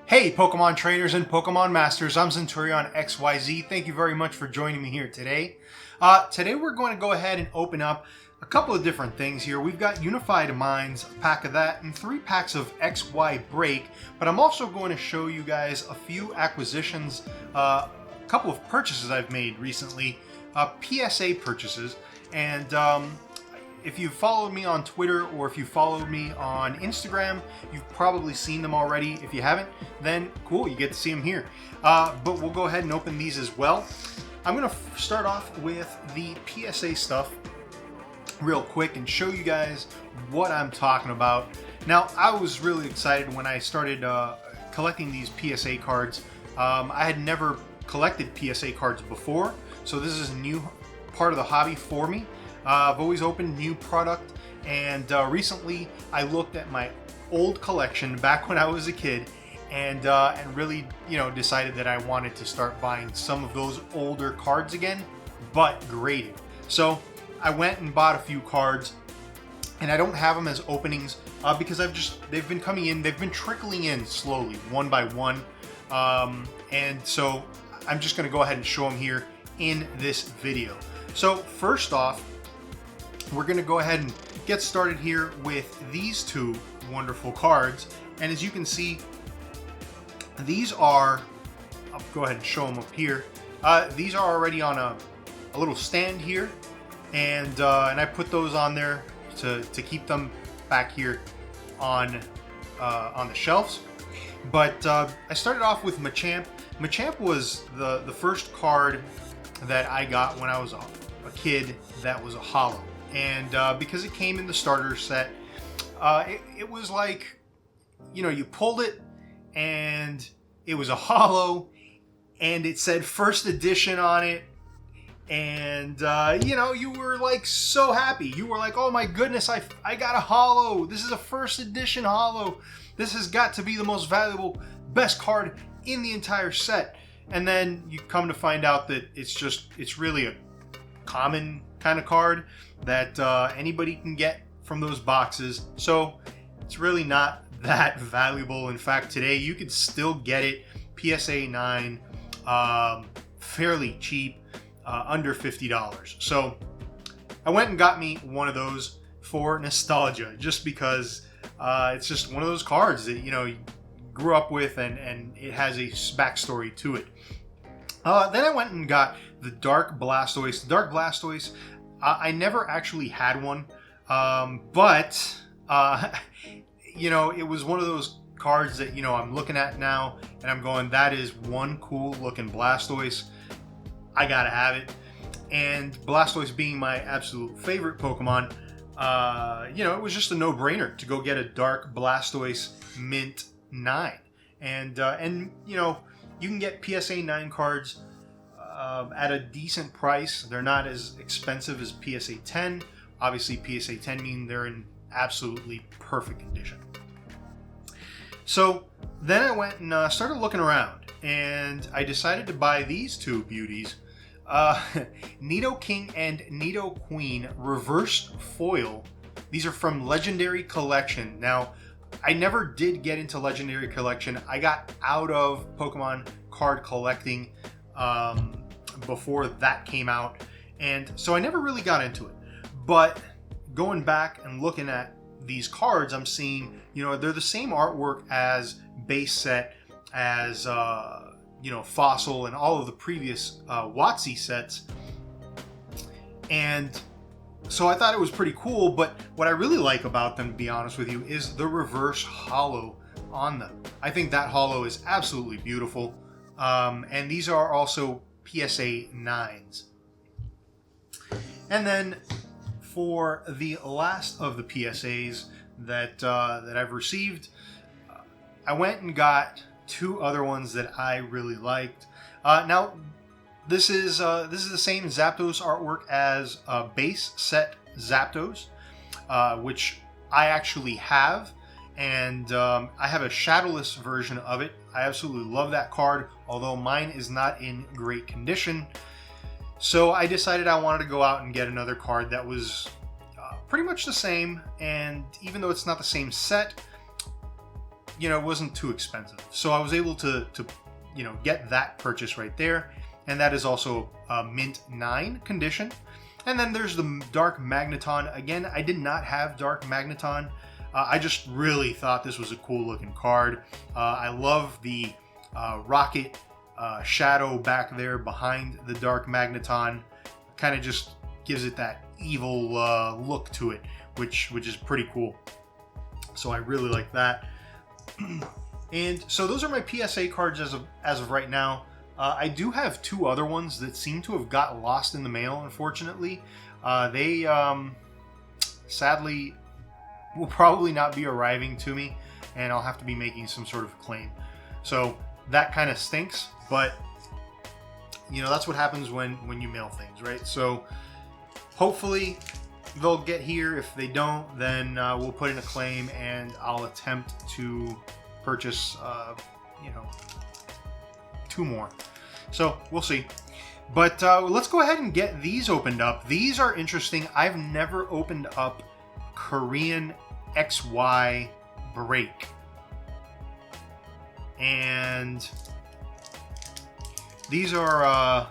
Hey Pokemon trainers and Pokemon masters, I'm Centurion XYZ. Thank you very much for joining me here today. Today we're going to go ahead and open up a couple of different things here. We've got Unified Minds, a pack of that, and 3 packs of XY Break, but I'm also going to show you guys a few acquisitions, a couple of purchases I've made recently, PSA purchases, and if you've followed me on Twitter or if you followed me on Instagram, you've probably seen them already. If you haven't, then cool, you get to see them here. But we'll go ahead and open these as well. I'm going to start off with the PSA stuff real quick and show you guys what I'm talking about. Now, I was really excited when I started collecting these PSA cards. I had never collected PSA cards before, so this is a new part of the hobby for me. I've always opened new product, and recently I looked at my old collection back when I was a kid, and really, decided that I wanted to start buying some of those older cards again, but graded. So I went and bought a few cards, and I don't have them as openings because they've been coming in, they've been trickling in slowly, one by one, and so I'm just going to go ahead and show them here in this video. So first off, we're going to go ahead and get started here with these two wonderful cards. And as you can see, these are, I'll go ahead and show them up here. These are already on a little stand here. And I put those on there to keep them back here on the shelves. But I started off with Machamp. Machamp was the first card that I got when I was a kid that was a holo. And because it came in the starter set, it was like, you pulled it and it was a holo and it said first edition on it. And, you were like so happy. You were like, oh my goodness, I got a holo. This is a first edition holo. This has got to be the most valuable, best card in the entire set. And then you come to find out that it's really a common kind of card that anybody can get from those boxes. So it's really not that valuable. In fact, today you could still get it PSA 9 fairly cheap, under $50. So I went and got me one of those for nostalgia, just because it's just one of those cards that you grew up with, and it has a backstory to it. Then I went and got the Dark Blastoise. The Dark Blastoise, I never actually had one, but it was one of those cards that I'm looking at now and I'm going, that is one cool looking Blastoise. I gotta have it. And Blastoise being my absolute favorite Pokemon, it was just a no-brainer to go get a Dark Blastoise Mint 9. And you can get PSA 9 cards at a decent price. They're not as expensive as PSA 10. Obviously, PSA 10 mean they're in absolutely perfect condition. So then I went and started looking around, and I decided to buy these two beauties. Nidoking and Nidoqueen Reverse Foil. These are from Legendary Collection. Now, I never did get into Legendary Collection. I got out of Pokemon card collecting before that came out, and so I never really got into it. But going back and looking at these cards, I'm seeing, they're the same artwork as base set, as Fossil, and all of the previous WotC sets. And so I thought it was pretty cool, but what I really like about them, to be honest with you, is the reverse holo on them. I think that holo is absolutely beautiful. And these are also PSA 9s. And then for the last of the PSAs that I've received, I went and got 2 other ones that I really liked. Now, this is the same Zapdos artwork as base set Zapdos, which I actually have, and I have a shadowless version of it. I absolutely love that card, although mine is not in great condition. So I decided I wanted to go out and get another card that was pretty much the same, and even though it's not the same set, you know, it wasn't too expensive. So I was able to you know, get that purchase right there. And that is also mint 9 condition. And then there's the Dark Magneton. Again, I did not have Dark Magneton. I just really thought this was a cool looking card. I love the rocket shadow back there behind the Dark Magneton. Kind of just gives it that evil look to it, which is pretty cool. So I really like that. And so those are my PSA cards as of right now. I do have 2 other ones that seem to have got lost in the mail, unfortunately. They sadly will probably not be arriving to me, and I'll have to be making some sort of claim. So that kind of stinks, but you know, that's what happens when you mail things, right? So hopefully they'll get here. If they don't, then we'll put in a claim and I'll attempt to purchase, you know, 2 more. So we'll see. But let's go ahead and get these opened up. These are interesting. I've never opened up Korean XY break. And these are,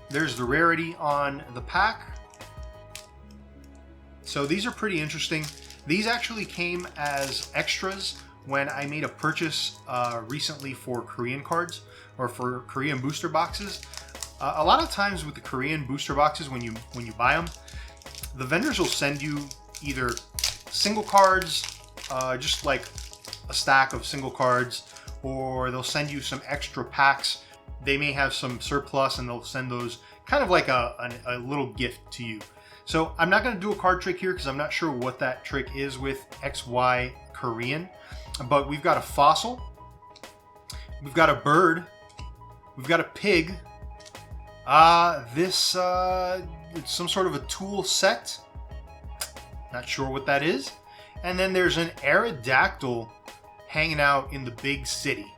there's the rarity on the pack. So these are pretty interesting. These actually came as extras when I made a purchase recently for Korean cards, or for Korean booster boxes. A lot of times with the Korean booster boxes, when you buy them, the vendors will send you either single cards, just like a stack of single cards, or they'll send you some extra packs. They may have some surplus and they'll send those kind of like a little gift to you. So I'm not going to do a card trick here because I'm not sure what that trick is with XY Korean. But we've got a fossil, we've got a bird, we've got a pig. This it's some sort of a tool set. Not sure what that is. And then there's an Aerodactyl hanging out in the big city.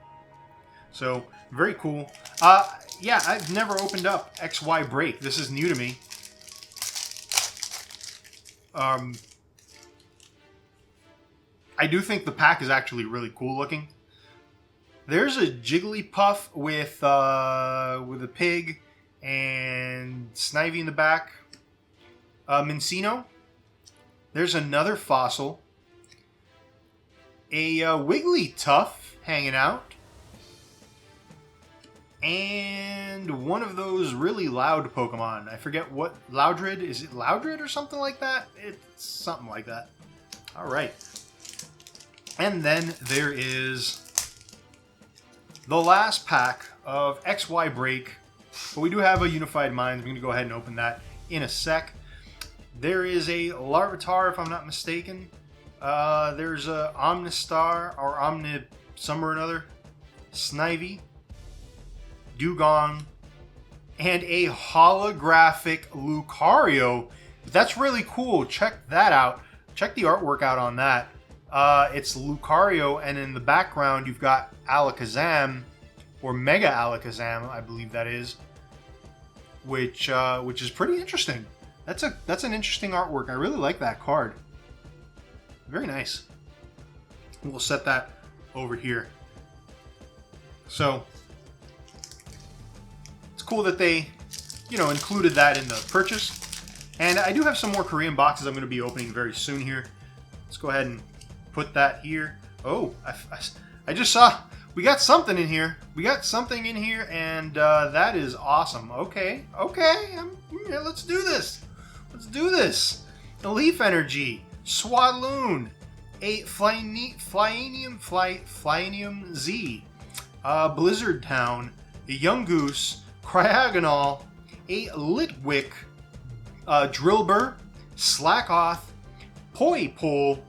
So very cool. Yeah, I've never opened up XY Break. This is new to me. I do think the pack is actually really cool looking. There's a Jigglypuff with a pig and Snivy in the back. Mincino. There's another fossil. A Wigglytuff hanging out. And one of those really loud Pokemon. I forget what. Loudred? Is it Loudred or something like that? It's something like that. Alright. And then there is the last pack of XY Break. But we do have a Unified Minds. I'm going to go ahead and open that in a sec. There is a Larvitar, if I'm not mistaken. There's a Omnistar, or Omni some or another. Snivy. Dugong. And a holographic Lucario. That's really cool. Check that out. Check the artwork out on that. It's Lucario, and in the background you've got Alakazam, or Mega Alakazam, I believe that is, which is pretty interesting. That's an interesting artwork. I really like that card. Very nice. We'll set that over here. So it's cool that they, you know, included that in the purchase. And I do have some more Korean boxes I'm going to be opening very soon here. Let's go ahead and put that here. Oh, I just saw we got something in here. We got something in here, and that is awesome. Okay, yeah, let's do this. Let's do this. The Leaf Energy, Swaloon, a Flyanium Z, Blizzard Town, a Yungoos, Cryogonal, a Litwick, Drillbur, Slackoth, Poipole,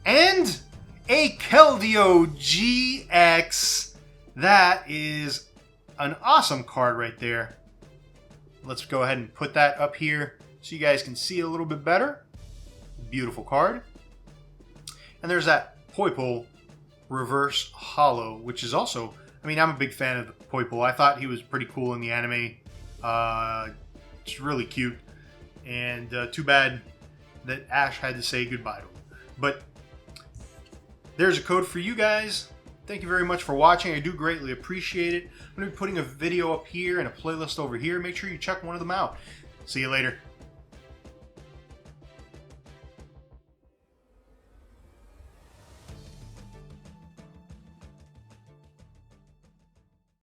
and a Keldeo GX. That is an awesome card right there. Let's go ahead and put that up here so you guys can see it a little bit better. Beautiful card. And there's that Poipole Reverse Hollow, which is also, I mean, I'm a big fan of Poipole. I thought he was pretty cool in the anime. It's really cute. And too bad that Ash had to say goodbye to him. But there's a code for you guys. Thank you very much for watching. I do greatly appreciate it. I'm going to be putting a video up here and a playlist over here. Make sure you check one of them out. See you later.